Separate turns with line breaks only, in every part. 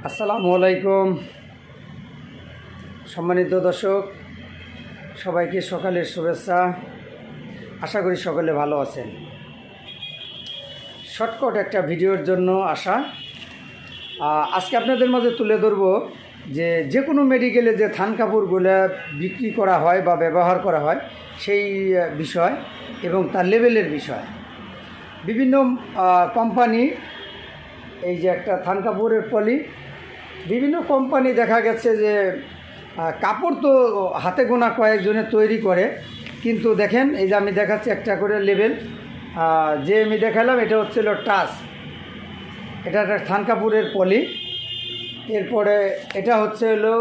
আসসালামু আলাইকুম সম্মানিত দর্শক, সবাইকে সকালের শুভেচ্ছা। আশা করি সকলে ভালো আছেন। শর্টকাট একটা ভিডিওর জন্য আসা। আজকে আপনাদের মাঝে তুলে ধরব যে কোনো মেডিকেলে যে থান কাপড়গুলো বিক্রি করা হয় বা ব্যবহার করা হয় সেই বিষয় এবং তার লেভেলের বিষয়। বিভিন্ন কোম্পানি, এই যে একটা থান কাপড়ের পলি, বিভিন্ন কোম্পানি দেখা গেছে যে কাপড় তো হাতে গোনা কয়েকজনে তৈরি করে, কিন্তু দেখেন এই যে আমি দেখাচ্ছি একটা করে লেবেল, যে আমি দেখালাম এটা হচ্ছিল টাচ, এটা একটা থান কাপড়ের পলি। এরপরে এটা হচ্ছে হলো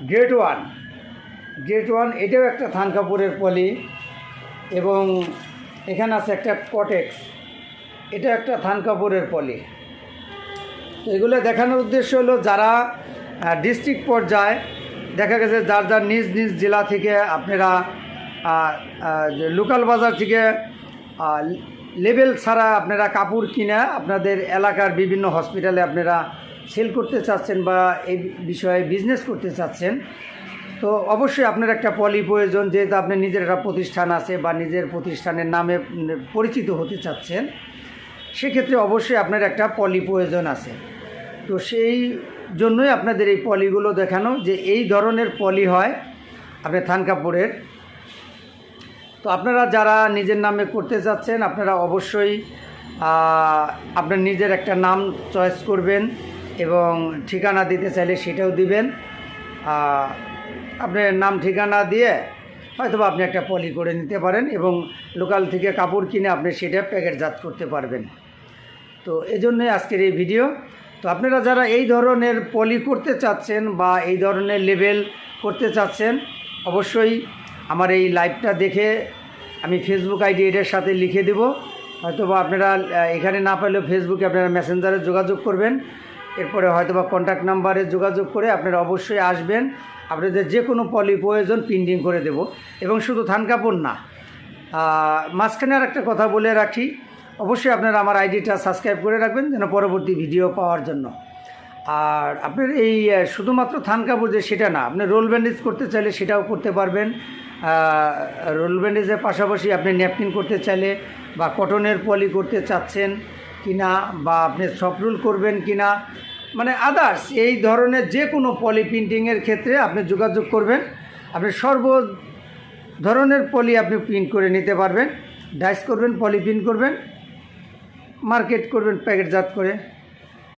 গ্রেড ওয়ান, এটাও একটা থান কাপড়ের পলি। এবং এখানে আছে একটা কটেক্স, এটা একটা থান কাপড়ের পলি। তো এগুলো দেখানোর উদ্দেশ্য হলো যারা ডিস্ট্রিক্ট পর্যায়ে দেখা গেছে যার নিজ নিজ জেলা থেকে আপনারা লোকাল বাজার থেকে লেবেল ছাড়া আপনারা কাপড় কিনে আপনাদের এলাকার বিভিন্ন হসপিটালে আপনারা সেল করতে চাচ্ছেন বা এই বিষয়ে বিজনেস করতে চাচ্ছেন, তো অবশ্যই আপনার একটা পলি প্রয়োজন। যেহেতু আপনার নিজের একটা প্রতিষ্ঠান আছে বা নিজের প্রতিষ্ঠানের নামে পরিচিত হতে চাচ্ছেন, সেক্ষেত্রে অবশ্যই আপনার একটা পলি প্রয়োজন আছে। তো সেই জন্যই আপনাদের এই পলিগুলো দেখানো, যে এই ধরনের পলি হয় আপনার থান কাপড়ের। তো আপনারা যারা নিজের নামে করতে চাচ্ছেন, আপনারা অবশ্যই আপনার নিজের একটা নাম চয়েস করবেন এবং ঠিকানা দিতে চাইলে সেটাও দিবেন। আপনার নাম ঠিকানা দিয়ে হয়তো আপনি একটা পলি করে নিতে পারেন এবং লোকাল থেকে কাপড় কিনে আপনি সেটা প্যাকেটজাত করতে পারবেন। তো এজন্যই আজকের এই ভিডিও। তো আপনারা যারা এই ধরনের পলি করতে চাচ্ছেন বা এই ধরনের লেবেল করতে চাচ্ছেন, অবশ্যই আমার এই লাইভটা দেখে আমি ফেসবুক আইডি এটার সাথে লিখে দেব। হয়তোবা আপনারা এখানে না পেলেও ফেসবুকে আপনারা মেসেঞ্জারে যোগাযোগ করবেন। এরপরে হয়তোবা কন্ট্যাক্ট নাম্বারে যোগাযোগ করে আপনারা অবশ্যই আসবেন। আপনাদের যে কোনো পলি প্রয়োজন প্রিন্টিং করে দেব। এবং শুধু থান কাপড় না, মাঝখানে আর একটা কথা বলে রাখি, অবশ্যই আপনারা আমার আইডিটা সাবস্ক্রাইব করে রাখবেন যেন পরবর্তী ভিডিও পাওয়ার জন্য। আর আপনার এই শুধুমাত্র থান কাপড় যে সেটা না, আপনি রোল ব্যান্ডেজ করতে চাইলে সেটাও করতে পারবেন। রোল ব্যান্ডেজের পাশাপাশি আপনি ন্যাপকিন করতে চাইলে বা কটনের পলি করতে চাচ্ছেন কিনা, বা আপনি সফট রোল করবেন কিনা, মানে আদার্স এই ধরনের যে কোনো পলি প্রিন্টিংয়ের ক্ষেত্রে আপনি যোগাযোগ করবেন। আপনি সর্ব ধরনের পলি আপনি প্রিন্ট করে নিতে পারবেন। ডাইস করবেন, পলি প্রিন্ট করবেন, মার্কেট করবেন প্যাকেটজাত করে।